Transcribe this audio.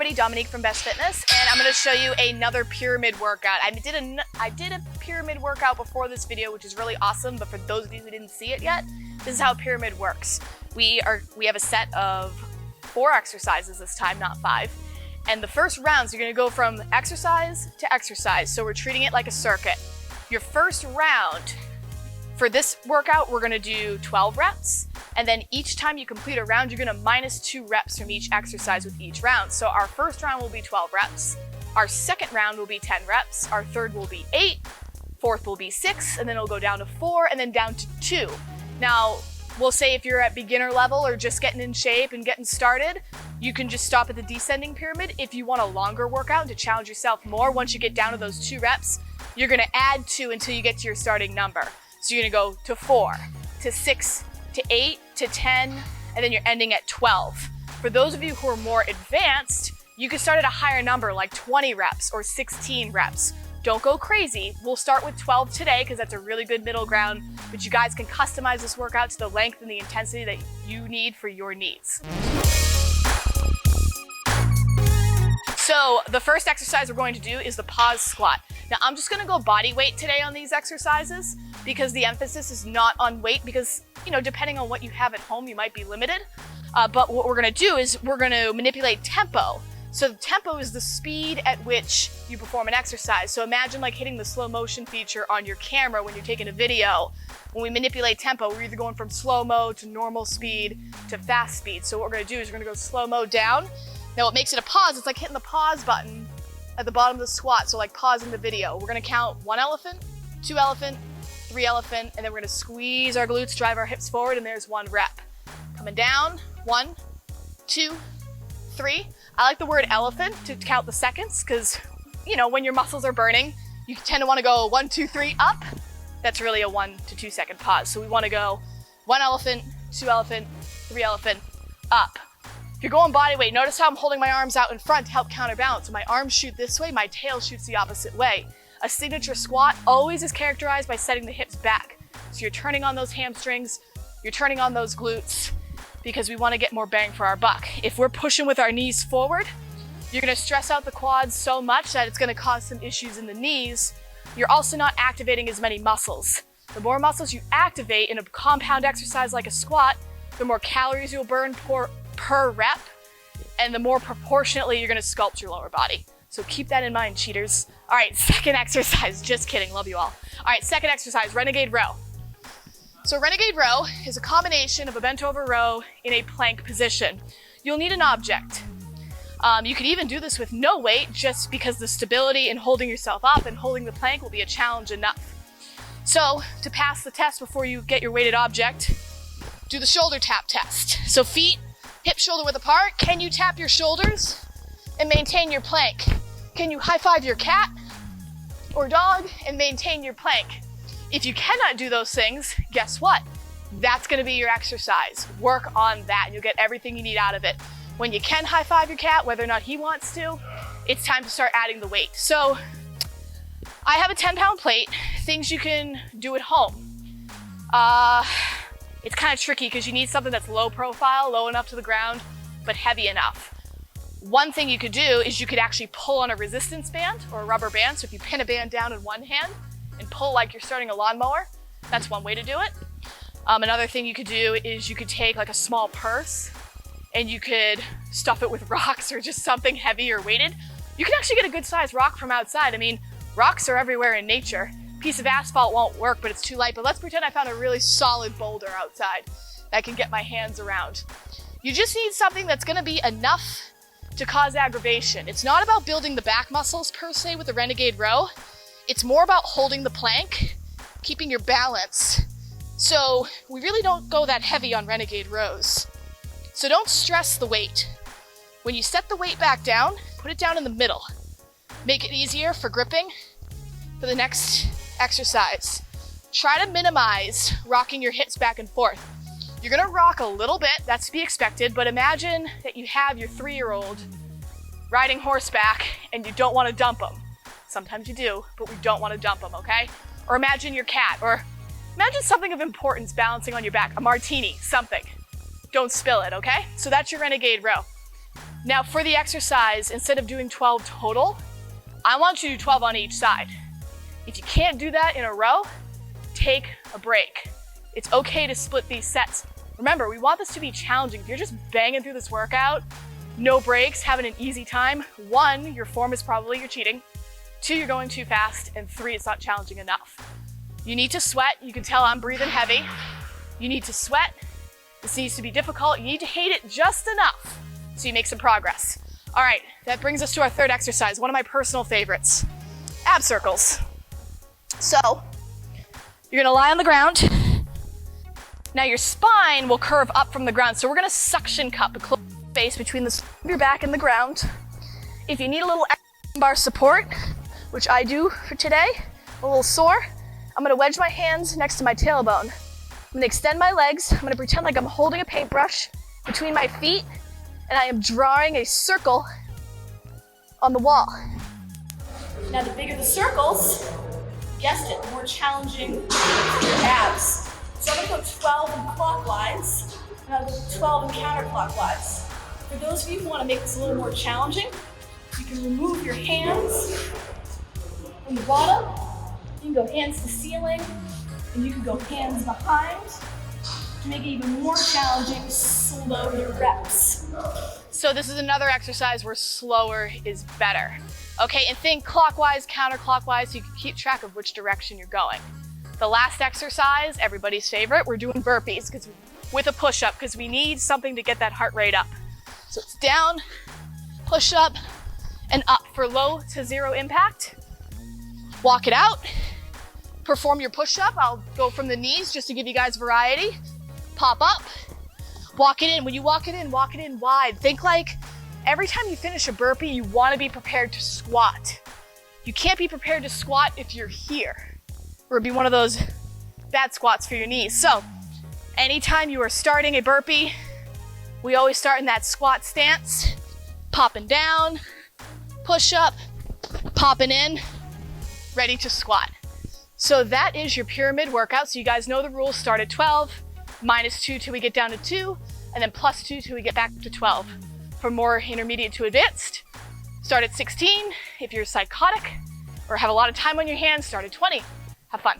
everybody, Dominique from Best Fitness, and I'm going to show you another pyramid workout. I did a pyramid workout before this video, which is really awesome, but for those of you who didn't see it yet, this is how a pyramid works. We have a set of 4 exercises this time, not 5. And the first rounds, you're going to go from exercise to exercise, so we're treating it like a circuit. Your first round, for this workout, we're going to do 12 reps. And then each time you complete a round, you're gonna minus 2 reps from each exercise with each round. So our first round will be 12 reps. Our second round will be 10 reps. Our third will be 8. Fourth will be 6, and then it'll go down to 4, and then down to 2. Now, we'll say if you're at beginner level or just getting in shape and getting started, you can just stop at the descending pyramid. If you want a longer workout to challenge yourself more, once you get down to those 2 reps, you're gonna add 2 until you get to your starting number. So you're gonna go to 4, to 6, to 8, to 10, and then you're ending at 12. For those of you who are more advanced, you can start at a higher number like 20 reps or 16 reps. Don't go crazy. We'll start with 12 today because that's a really good middle ground, but you guys can customize this workout to the length and the intensity that you need for your needs. So the first exercise we're going to do is the pause squat. Now I'm just gonna go body weight today on these exercises because the emphasis is not on weight because, you know, depending on what you have at home, you might be limited. But what we're gonna do is we're gonna manipulate tempo. So the tempo is the speed at which you perform an exercise. So imagine like hitting the slow motion feature on your camera when you're taking a video. When we manipulate tempo, we're either going from slow-mo to normal speed to fast speed. So what we're gonna do is we're gonna go slow-mo down. Now what makes it a pause, it's like hitting the pause button at the bottom of the squat. So like pausing the video. We're gonna count 1 elephant, 2 elephant, 3 elephant, and then we're gonna squeeze our glutes, drive our hips forward, and there's 1 rep. Coming down, 1, 2, 3. I like the word elephant to count the seconds because, you know, when your muscles are burning, you tend to wanna go 1, 2, 3, up. That's really a 1 to 2 second pause. So we wanna go 1 elephant, 2 elephant, 3 elephant, up. If you're going body weight, notice how I'm holding my arms out in front to help counterbalance. So my arms shoot this way, my tail shoots the opposite way. A signature squat always is characterized by setting the hips back. So you're turning on those hamstrings, you're turning on those glutes because we want to get more bang for our buck. If we're pushing with our knees forward, you're going to stress out the quads so much that it's going to cause some issues in the knees. You're also not activating as many muscles. The more muscles you activate in a compound exercise like a squat, the more calories you'll burn per rep, and the more proportionately you're going to sculpt your lower body. So keep that in mind, cheaters. All right, second exercise. Just kidding, love you all. All right, second exercise, renegade row. So renegade row is a combination of a bent over row in a plank position. You'll need an object. You could even do this with no weight just because the stability in holding yourself up and holding the plank will be a challenge enough. So to pass the test before you get your weighted object, do the shoulder tap test. So feet hip shoulder width apart. Can you tap your shoulders and maintain your plank? Can you high five your cat or dog and maintain your plank? If you cannot do those things, guess what? That's gonna be your exercise. Work on that and you'll get everything you need out of it. When you can high five your cat, whether or not he wants to, it's time to start adding the weight. So I have a 10-pound plate, things you can do at home. It's kind of tricky because you need something that's low profile, low enough to the ground, but heavy enough. One thing you could do is you could actually pull on a resistance band or a rubber band. So if you pin a band down in one hand and pull like you're starting a lawnmower, that's one way to do it. Another thing you could do is you could take like a small purse and you could stuff it with rocks or just something heavy or weighted. You can actually get a good sized rock from outside. I mean, rocks are everywhere in nature. Piece of asphalt won't work, but it's too light. But let's pretend I found a really solid boulder outside that I can get my hands around. You just need something that's gonna be enough to cause aggravation. It's not about building the back muscles per se with the renegade row. It's more about holding the plank, keeping your balance. So we really don't go that heavy on renegade rows. So don't stress the weight. When you set the weight back down, put it down in the middle. Make it easier for gripping for the next exercise. Try to minimize rocking your hips back and forth. You're gonna rock a little bit, that's to be expected, but imagine that you have your 3-year-old riding horseback and you don't wanna dump them. Sometimes you do, but we don't wanna dump them, okay? Or imagine your cat, or imagine something of importance balancing on your back, a martini, something. Don't spill it, okay? So that's your renegade row. Now for the exercise, instead of doing 12 total, I want you to do 12 on each side. If you can't do that in a row, take a break. It's okay to split these sets. Remember, we want this to be challenging. If you're just banging through this workout, no breaks, having an easy time, 1, your form is probably you're cheating. 2, you're going too fast, and 3, it's not challenging enough. You need to sweat. You can tell I'm breathing heavy. You need to sweat. This needs to be difficult. You need to hate it just enough so you make some progress. All right, that brings us to our third exercise, one of my personal favorites, ab circles. So, you're gonna lie on the ground. Now your spine will curve up from the ground, so we're gonna suction cup, a close space between the your back and the ground. If you need a little bar support, which I do for today, a little sore, I'm gonna wedge my hands next to my tailbone. I'm gonna extend my legs. I'm gonna pretend like I'm holding a paintbrush between my feet, and I am drawing a circle on the wall. Now the bigger the circles, guessed it, the more challenging your abs. So I'm gonna go 12 in clockwise, and I'll go 12 in counterclockwise. For those of you who wanna make this a little more challenging, you can remove your hands from the bottom. You can go hands to ceiling, and you can go hands behind. To make it even more challenging, slow your reps. So this is another exercise where slower is better. Okay, and think clockwise, counterclockwise, so you can keep track of which direction you're going. The last exercise, everybody's favorite, we're doing burpees with a push-up because we need something to get that heart rate up. So it's down, push-up, and up for low to 0 impact. Walk it out, perform your push-up. I'll go from the knees just to give you guys variety. Pop up, walk it in. When you walk it in wide. Think like every time you finish a burpee, you want to be prepared to squat. You can't be prepared to squat if you're here, or it'd be one of those bad squats for your knees. So anytime you are starting a burpee, we always start in that squat stance, popping down, push up, popping in, ready to squat. So that is your pyramid workout. So you guys know the rules. Start at 12, -2 till we get down to 2, and then +2 till we get back to 12. For more intermediate to advanced, start at 16. If you're psychotic or have a lot of time on your hands, start at 20. Have fun.